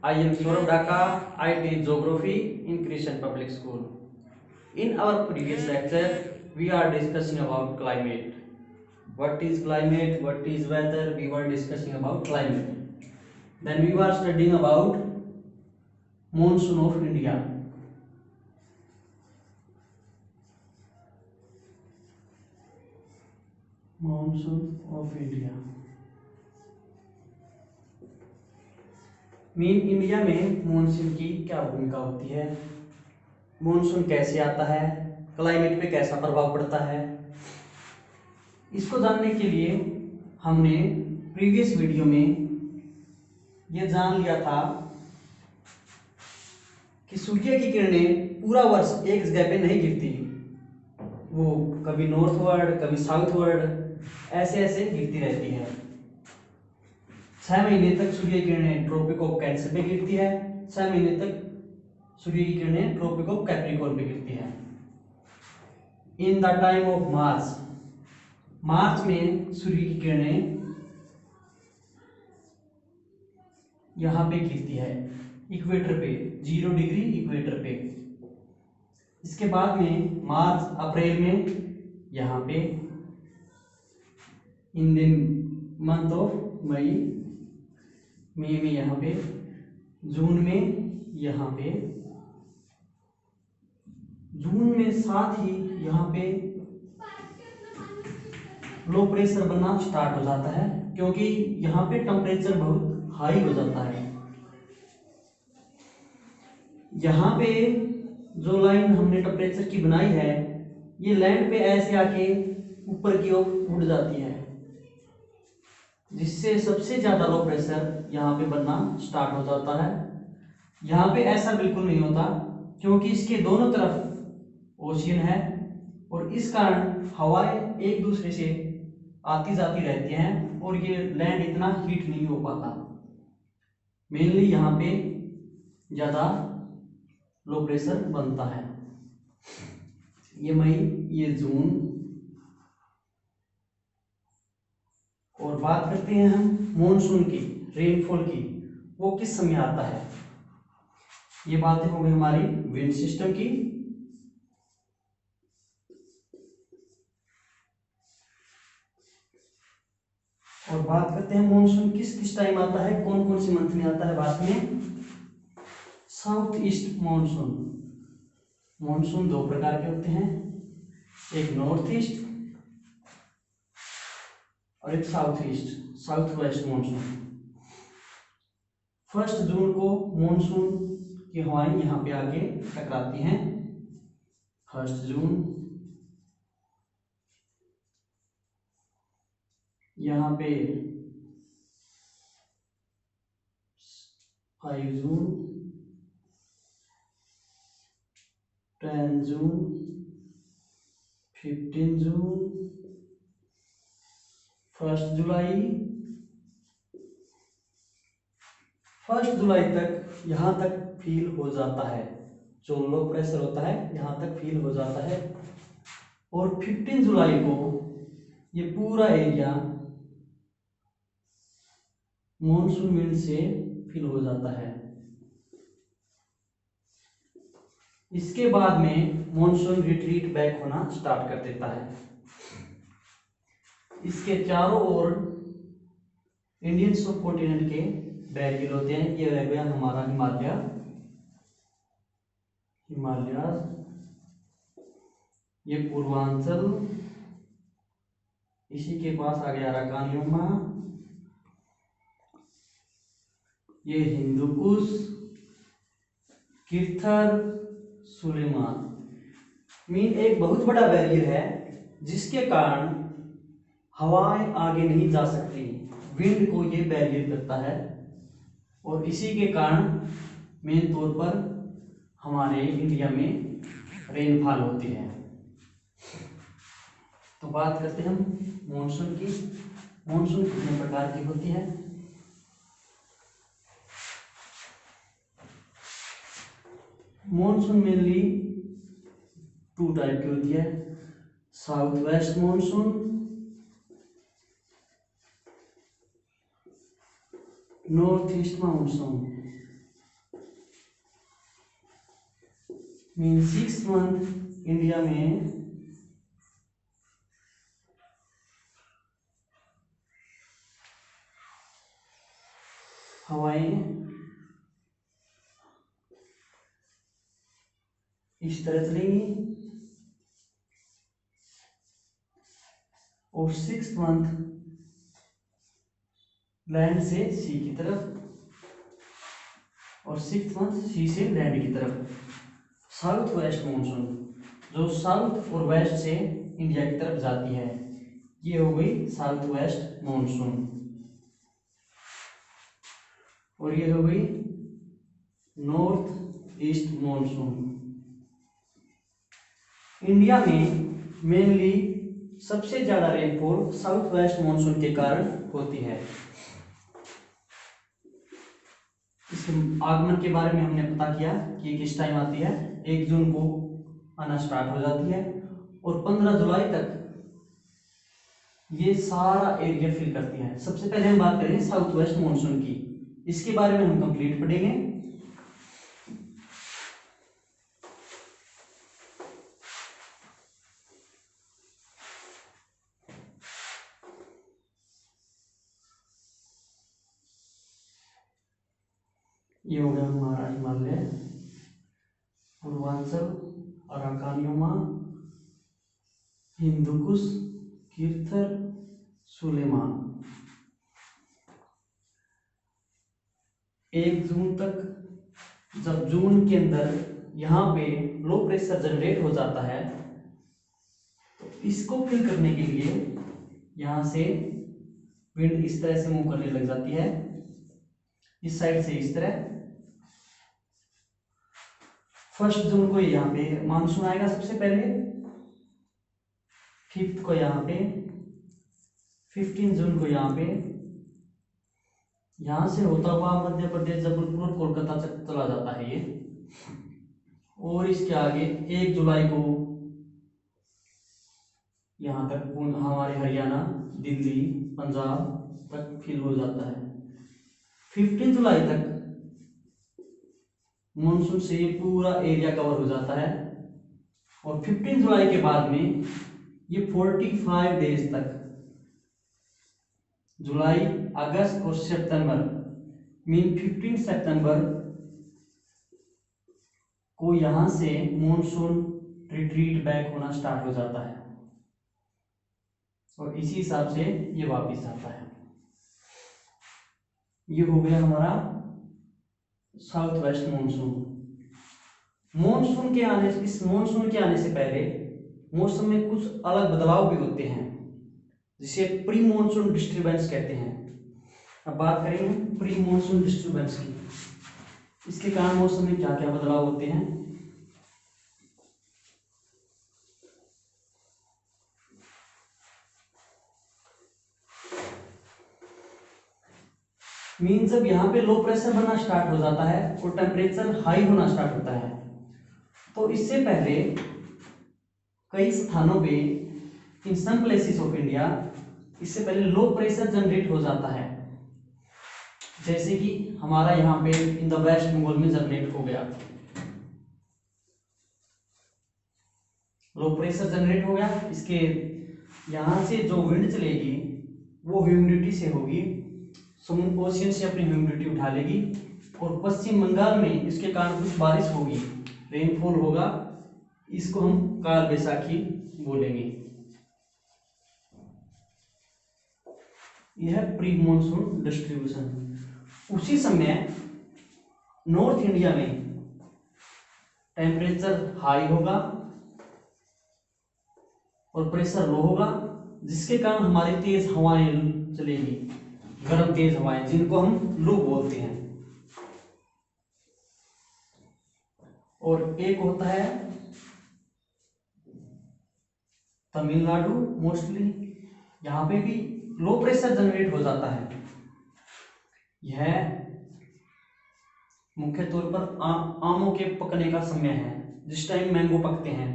I am Saurabh Dhaka. I teach geography in Christian Public School. In our previous lecture, we are discussing about climate. What is climate? What is weather? We were discussing about climate. Then we were studying about monsoon of India. Monsoon of India. Mean India में monsoon की क्या भूमिका होती है, monsoon कैसे आता है, climate पे कैसा प्रभाव पड़ता है, इसको जानने के लिए हमने प्रीवियस वीडियो में ये जान लिया था कि सूर्य की किरणें पूरा वर्ष एक जगह पे नहीं गिरती, वो कभी नॉर्थवर्ड कभी साउथवर्ड ऐसे ऐसे गिरती रहती है। 6 महीने तक सूर्य की किरणें ट्रॉपिक ऑफ कैंसर पे गिरती है, 6 महीने तक सूर्य की किरणें ट्रॉपिक ऑफ कैप्रिकॉर्न पे गिरती है। In the time of March में सूर्य की किरणें यहाँ पे गिरती है इक्वेटर पे, 0 डिग्री इक्वेटर पे। इसके बाद में मार्च अप्रैल में यहाँ पे, in the month of May में यहाँ पे, जून में यहाँ पे, जून में साथ ही यहाँ पे लो प्रेशर बनना स्टार्ट हो जाता है, क्योंकि यहाँ पे टेम्परेचर बहुत हाई हो जाता है। यहाँ पे जो लाइन हमने टेम्परेचर की बनाई है, ये लैंड पे ऐसे आके ऊपर की ओर उड़ जाती है, जिससे सबसे ज्यादा लो प्रेशर यहाँ पे बनना स्टार्ट हो जाता है। यहाँ पे ऐसा बिल्कुल नहीं होता, क्योंकि इसके दोनों तरफ ओशियन है और इस कारण हवाएं एक दूसरे से आती जाती रहती हैं और ये लैंड इतना हीट नहीं हो पाता। मेनली यहाँ पे ज्यादा लो प्रेशर बनता है। ये मई, ये जून। और बात करते हैं हम मॉनसून की, रेनफॉल की, वो किस समय आता है। ये बातें हो गई हमारी विंड सिस्टम की। और बात करते हैं मॉनसून किस किस टाइम आता है, कौन कौन सी मंथ में आता है। बात में साउथ ईस्ट मॉनसून, मॉनसून दो प्रकार के होते हैं, एक नॉर्थ ईस्ट और एक south east, south west monsoon. 1 जून को मॉनसून की हवाएं यहाँ पे आके टकराती हैं, 1 जून। यहाँ पे 5 जून, 10 जून, 15 जून, 1 जुलाई। 1 जुलाई तक यहाँ तक फील हो जाता है, जो लो प्रेशर होता है यहाँ तक फील हो जाता है। और 15 जुलाई को ये पूरा एरिया मॉनसून विंड से फिल हो जाता है। इसके बाद में मॉनसून रिट्रीट बैक होना स्टार्ट कर देता है। इसके चारों ओर इंडियन सब कॉन्टिनेंट के बैरियर होते हैं। ये रह गया हमारा हिमालय, ये पूर्वांचल, इसी के पास आ गया अराकानियोमा, ये हिंदुकुश, किर्थर, सुलेमान। मीन एक बहुत बड़ा बैरियर है, जिसके कारण हवाएं आगे नहीं जा सकती, विंड को ये बैरियर करता है। और इसी के कारण मेन तौर पर हमारे इंडिया में रेनफॉल होती है। तो बात करते हैं हम मॉनसून की। मॉनसून कितने प्रकार की होती है। मॉनसून मेनली 2 टाइप की होती है, south west monsoon, north east monsoon. Mean 6 month India में हवाएं इस तरह चलेंगी और 6 मंथ लैंड से सी की तरफ और 6 मंथ सी से लैंड की तरफ। साउथ वेस्ट मॉनसून जो साउथ और वेस्ट से इंडिया की तरफ जाती है, ये हो गई साउथ वेस्ट मॉनसून। और ये हो गई नॉर्थ ईस्ट मॉनसून। इंडिया में मेनली सबसे ज्यादा रेनफॉल साउथ वेस्ट मॉनसून के कारण होती है। इसके आगमन के बारे में हमने पता किया कि ये किस टाइम आती है। 1 जून को आना स्टार्ट हो जाती है और 15 जुलाई तक ये सारा एरिया फिल करती है। सबसे पहले हम बात करेंगे साउथ वेस्ट मॉनसून की, इसके बारे में हम कंप्लीट पढ़ेंगे। ये हो गया हमारा हिमालय, पूर्वांचल, अराकानियोमा, हिंदुकुश, किर्थर, सुलेमान। 1 जून तक जब जून के अंदर यहाँ पे लो प्रेशर जनरेट हो जाता है तो इसको फिल करने के लिए यहाँ से विंड इस तरह से मूव करने लग जाती है, इस साइड से इस तरह। 1 जून को यहाँ पे मानसून आएगा सबसे पहले, 5 को यहाँ पे, 15 जून को यहाँ पे, यहाँ से होता हुआ मध्य प्रदेश, जबलपुर और कोलकाता तक चला जाता है ये। और इसके आगे 1 जुलाई को यहाँ तक हमारे हरियाणा, दिल्ली, पंजाब तक फिल हो जाता है। 15 जुलाई तक मॉनसून से ये पूरा एरिया कवर हो जाता है और 15 जुलाई के बाद में ये 45 डेज तक, जुलाई, अगस्त और सितंबर, मीन 15 सितंबर को यहां से मॉनसून रिट्रीट बैक होना स्टार्ट हो जाता है और इसी हिसाब से ये वापस आता है। ये हो गया हमारा साउथ वेस्ट मॉनसून। मॉनसून के आने इस मॉनसून के आने से पहले मौसम में कुछ अलग बदलाव भी होते हैं जिसे प्री मॉनसून डिस्टर्बेंस कहते हैं। अब बात करेंगे प्री मॉनसून डिस्टर्बेंस की, इसके कारण मौसम में क्या क्या बदलाव होते हैं। मीन जब यहाँ पे लो प्रेशर बनना स्टार्ट हो जाता है और टेम्परेचर हाई होना स्टार्ट होता है तो इससे पहले कई स्थानों पे, इन सम प्लेसेस ऑफ इंडिया, इससे पहले लो प्रेशर जनरेट हो जाता है। जैसे कि हमारा यहाँ पे इन द वेस्ट बंगाल में जनरेट हो गया, लो प्रेशर जनरेट हो गया। इसके यहाँ से जो विंड चलेगी वो ह्यूमिडिटी से होगी, समुद्र ओशियन से अपनी ह्यूमिडिटी उठा लेगी और पश्चिम बंगाल में इसके कारण कुछ बारिश होगी, रेनफॉल होगा। इसको हम काल बैसाखी बोलेंगे। यह प्री मॉनसून डिस्ट्रीब्यूशन। उसी समय नॉर्थ इंडिया में टेम्परेचर हाई होगा और प्रेशर लो होगा, जिसके कारण हमारी तेज हवाएं चलेगी, गर्म तेज हवाएं, जिनको हम लू बोलते हैं। और एक होता है तमिलनाडु, मोस्टली यहाँ पे भी लो प्रेशर जनरेट हो जाता है। यह मुख्य तौर पर आमों के पकने का समय है, जिस टाइम मैंगो पकते हैं,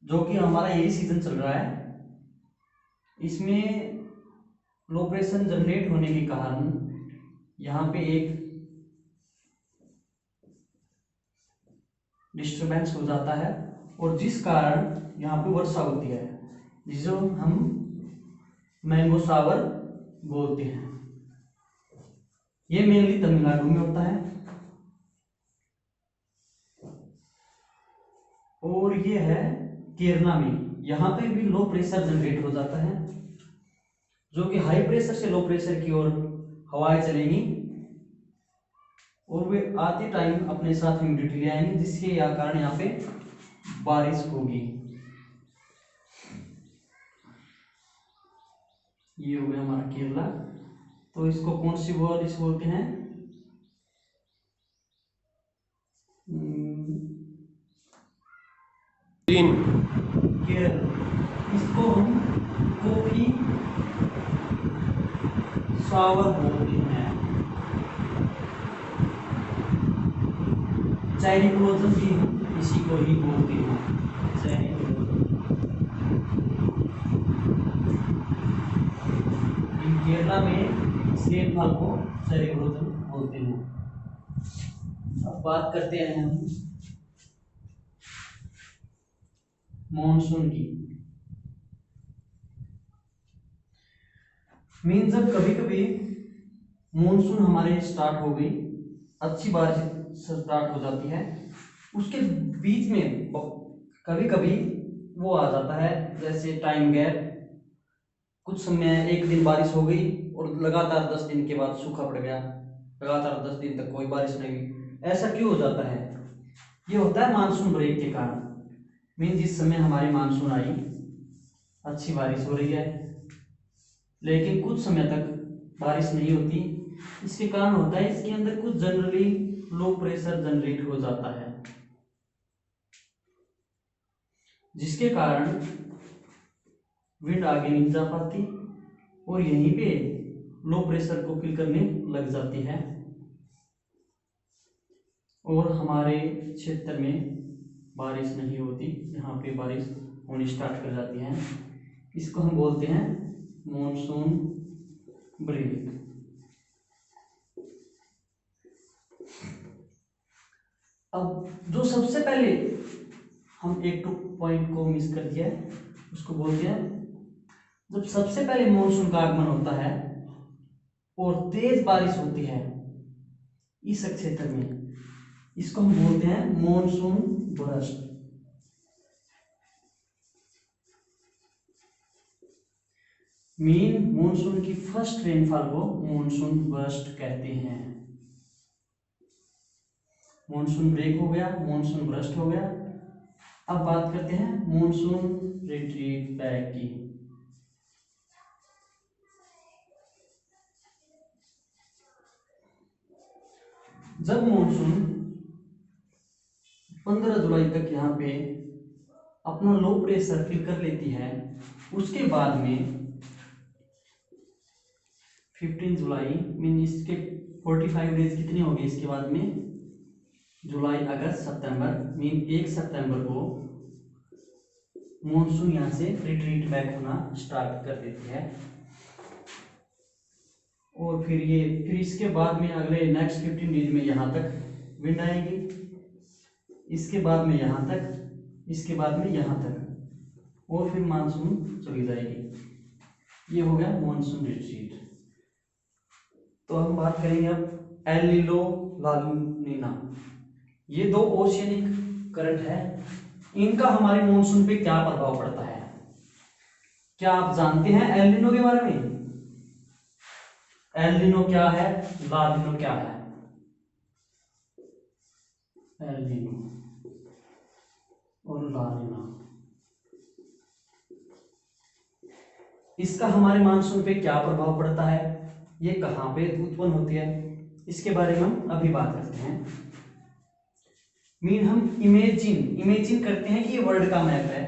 जो कि हमारा यही सीजन चल रहा है। इसमें लो प्रेशर जनरेट होने के कारण यहाँ पे एक डिस्टरबेंस हो जाता है और जिस कारण यहाँ पे वर्षा होती है, जिसे हम मैंगो शावर बोलते हैं। ये मेनली तमिलनाडु में होता है और ये है केरला में। यहाँ पे भी लो प्रेशर जनरेट हो जाता है, जो कि हाई प्रेशर से लो प्रेशर की ओर हवाएं चलेंगी और वे आते टाइम अपने साथ ह्यूमिडिटी ले आएंगे, जिसके कारण यहाँ पे बारिश होगी। ये हो गया हमारा केरला। तो इसको कौन सी बारिश बोलते हैं? केरल। इसको हम कॉफी शावर बोलते हैं। चेरी ब्लॉसम भी हम इसी को ही बोलते हैं, चेरी ब्लॉसम। केरला में इस रेनफॉल को चेरी ब्लॉसम बोलते हैं। अब बात करते हैं हम मॉनसून की। मीन जब कभी कभी मॉनसून हमारे स्टार्ट हो गई, अच्छी बारिश स्टार्ट हो जाती है, उसके बीच में कभी कभी वो आ जाता है, जैसे टाइम गैप। कुछ समय एक दिन बारिश हो गई और लगातार 10 दिन के बाद सूखा पड़ गया, लगातार 10 दिन तक कोई बारिश नहीं हुई। ऐसा क्यों हो जाता है? ये होता है मानसून ब्रेक के कारण। मीन जिस समय हमारी मानसून आई, अच्छी बारिश हो रही है, लेकिन कुछ समय तक बारिश नहीं होती। इसके कारण होता है इसके अंदर कुछ जनरली लो प्रेशर जनरेट हो जाता है, जिसके कारण विंड आगे नहीं जा पाती और यहीं पे लो प्रेशर को फिल करने लग जाती है और हमारे क्षेत्र में बारिश नहीं होती, यहाँ पे बारिश होनी स्टार्ट कर जाती है। इसको हम बोलते हैं मॉनसून ब्रेक। अब जो सबसे पहले हम एक टू पॉइंट को मिस कर दिया है, उसको बोलते हैं जब सबसे पहले मॉनसून का आगमन होता है और तेज बारिश होती है इस क्षेत्र में, इसको हम बोलते हैं मॉनसून बर्स्ट। मीन मॉनसून की फर्स्ट रेनफॉल को मॉनसून बर्स्ट कहते हैं। मॉनसून ब्रेक हो गया, मॉनसून बर्स्ट हो गया। अब बात करते हैं मॉनसून रिट्रीट बैक की। जब मॉनसून 15 जुलाई तक यहाँ पे अपना लो प्रेशर फिल कर लेती है, उसके बाद में 15 जुलाई मीन इसके 45 डेज कितने हो गए? इसके बाद में जुलाई, अगस्त, सितंबर, मीन 1 सितंबर को मॉनसून यहाँ से रिट्रीट बैक होना स्टार्ट कर देती है और फिर इसके बाद में अगले नेक्स्ट 15 डेज में यहाँ तक विंड आएगी, इसके बाद में यहाँ तक, इसके बाद में यहाँ तक और फिर मानसून चली जाएगी। ये हो गया मॉनसून रिट्रीट। तो हम बात करेंगे अब एल नीनो, ला नीना। ये दो ओशियनिक करंट है, इनका हमारे मॉनसून पे क्या प्रभाव पड़ता है? क्या आप जानते हैं एल नीनो के बारे में? एल नीनो क्या है, ला नीनो क्या है? एल नीनो और ला नीना, इसका हमारे मानसून पे क्या प्रभाव पड़ता है, ये कहां पे उत्पन्न होती है, इसके बारे में हम अभी बात करते हैं। मीन हम इमेजिन करते हैं कि ये वर्ल्ड का मैप है।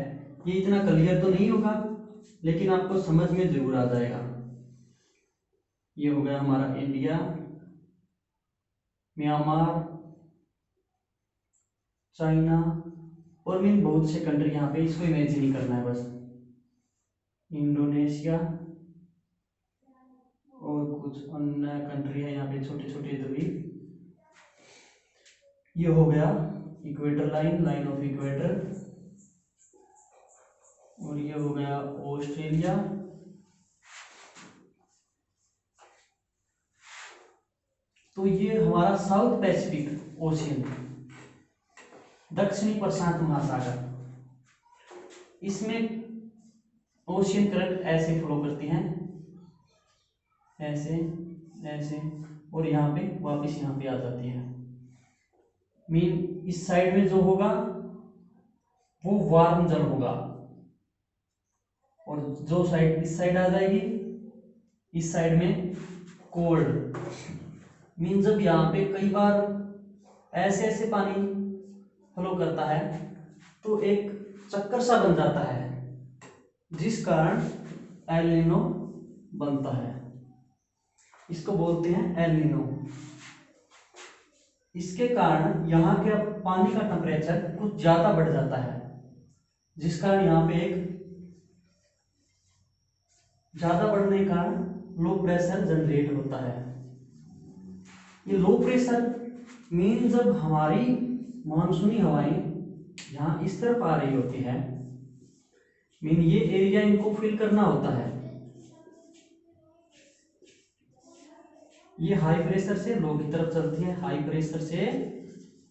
ये इतना क्लियर तो नहीं होगा, लेकिन आपको समझ में जरूर आ जाएगा। ये हो गया हमारा इंडिया, म्यांमार, चाइना और मीन बहुत से कंट्री यहाँ पे, इसको इमेजिन ही करना है बस। इंडोनेशिया और कुछ अन्य कंट्री है यहाँ पे छोटे छोटे द्वीप। ये हो गया equator line, line of equator, और ये हो गया ऑस्ट्रेलिया। तो ये हमारा साउथ पैसिफिक ओशियन, दक्षिणी प्रशांत महासागर, इसमें ओशियन करंट ऐसे फ्लो करती हैं, ऐसे ऐसे, और यहाँ पे वापस यहाँ पे आ जाती है। मीन इस साइड में जो होगा वो वार्म जल होगा, और जो साइड इस साइड आ जाएगी, इस साइड में कोल्ड। मीन जब यहाँ पे कई बार ऐसे ऐसे पानी फ्लो करता है तो एक चक्कर सा बन जाता है, जिस कारण एल नीनो बनता है। इसको बोलते हैं एल नीनो। इसके कारण यहाँ के पानी का टेम्परेचर कुछ ज्यादा बढ़ जाता है, जिस कारण यहाँ पे एक ज्यादा बढ़ने के कारण लो प्रेशर जनरेट होता है। ये लो प्रेशर मीन जब हमारी मानसूनी हवाएं यहाँ इस तरफ आ रही होती है, मीन ये एरिया इनको फिल करना होता है। ये हाई प्रेशर से लो की तरफ चलती है, हाई प्रेशर से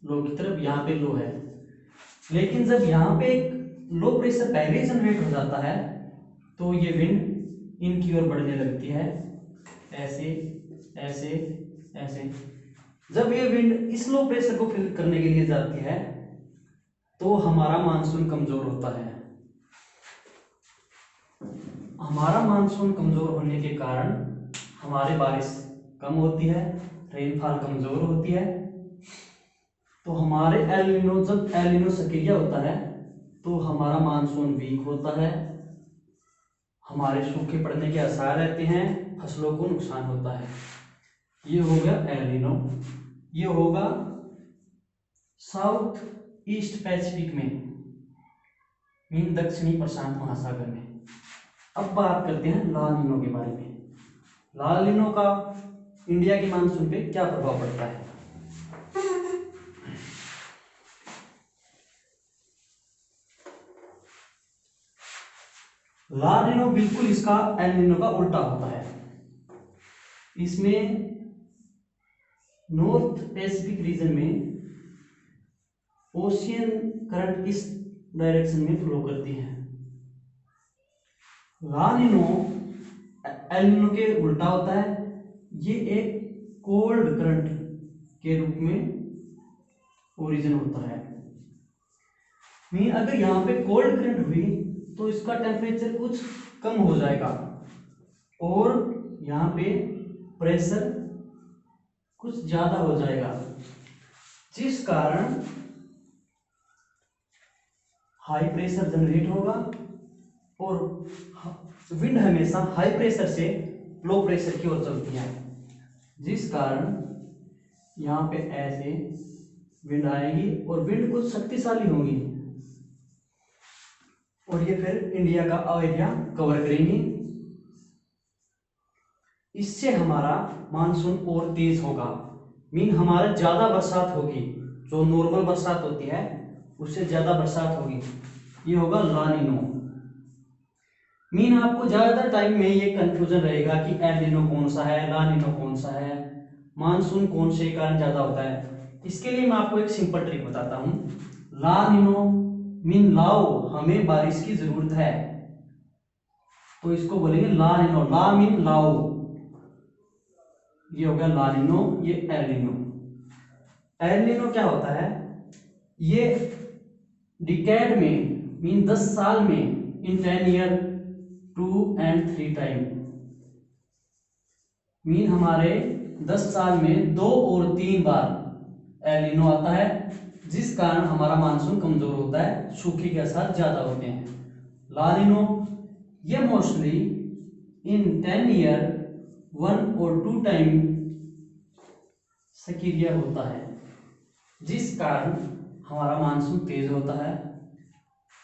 लो की तरफ, यहाँ पे लो है। लेकिन जब यहाँ पे एक लो प्रेशर पहले ही जनरेट हो जाता है तो ये विंड इनकी ओर बढ़ने लगती है, ऐसे ऐसे ऐसे। जब ये विंड इस लो प्रेशर को फिल करने के लिए जाती है तो हमारा मानसून कमजोर होता है। हमारा मानसून कमजोर होने के कारण हमारी बारिश कम होती है, रेनफॉल कमजोर होती है। तो हमारे एल नीनो, जब एल नीनो सक्रिय होता है तो हमारा मानसून वीक होता है, हमारे सूखे पड़ने के आसार रहते हैं, फसलों को नुकसान होता है। ये हो गया एल नीनो। ये होगा साउथ ईस्ट पैसिफिक में, मीन दक्षिणी प्रशांत महासागर में। अब बात करते हैं ला नीनो के बारे में। ला नीनो का इंडिया के मानसून पे क्या प्रभाव पड़ता है? ला नीनो बिल्कुल इसका एल नीनो का उल्टा होता है। इसमें नॉर्थ पैसिफिक रीजन में ओशियन करंट इस डायरेक्शन में फ्लो करती है। ला नीनो एल नीनो के उल्टा होता है। ये एक कोल्ड करंट के रूप में ओरिजिन होता है। मीन अगर यहाँ पे कोल्ड करंट हुई तो इसका टेम्परेचर कुछ कम हो जाएगा और यहाँ पे प्रेशर कुछ ज्यादा हो जाएगा, जिस कारण हाई प्रेशर जनरेट होगा और विंड हमेशा हाई प्रेशर से लो प्रेशर की ओर चलती है, जिस कारण यहाँ पे ऐसे विंड आएगी और विंड कुछ शक्तिशाली होंगी और ये फिर इंडिया का एरिया कवर करेंगी। इससे हमारा मानसून और तेज होगा, मीन हमारा ज्यादा बरसात होगी, जो नॉर्मल बरसात होती है उससे ज्यादा बरसात होगी। ये होगा ला नीनो। मीन आपको ज्यादातर टाइम में ये कंफ्यूजन रहेगा कि एल नीनो कौन सा है, ला नीनो कौन सा है, मानसून कौन से कारण ज्यादा होता है। इसके लिए मैं आपको एक सिंपल ट्रिक बताता हूं। ला नीनो मीन लाओ, हमें बारिश की जरूरत है, तो इसको बोलेंगे ला नीनो। ला मीन लाओ, ये हो गया ला नीनो। ये एल नीनो। एल नीनो क्या होता है? ये डिकेड में मीन 10 साल में, इन 10 ईयर 2 and 3 टाइम, मीन हमारे 10 साल में 2 और 3 बार एल नीनो आता है, जिस कारण हमारा मानसून कमजोर होता है, सूखे के असर ज्यादा होते हैं। ला नीनो ये मोस्टली इन 10 ईयर 1 और 2 टाइम सक्रिय होता है, जिस कारण हमारा मानसून तेज होता है।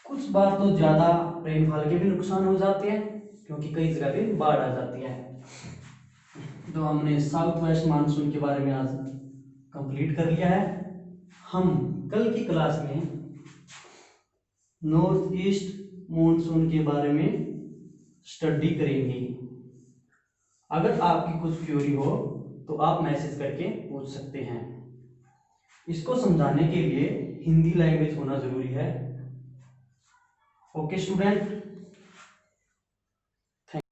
कुछ बार तो ज्यादा रेनफॉल के भी नुकसान हो जाते हैं, क्योंकि कई जगह पे बाढ़ आ जाती है। तो हमने साउथ वेस्ट मानसून के बारे में आज कंप्लीट कर लिया है। हम कल की क्लास में नॉर्थ ईस्ट मॉनसून के बारे में स्टडी करेंगे। अगर आपकी कुछ क्वेरी हो तो आप मैसेज करके पूछ सकते हैं। इसको समझाने के लिए हिंदी लैंग्वेज होना जरूरी है। Okay student.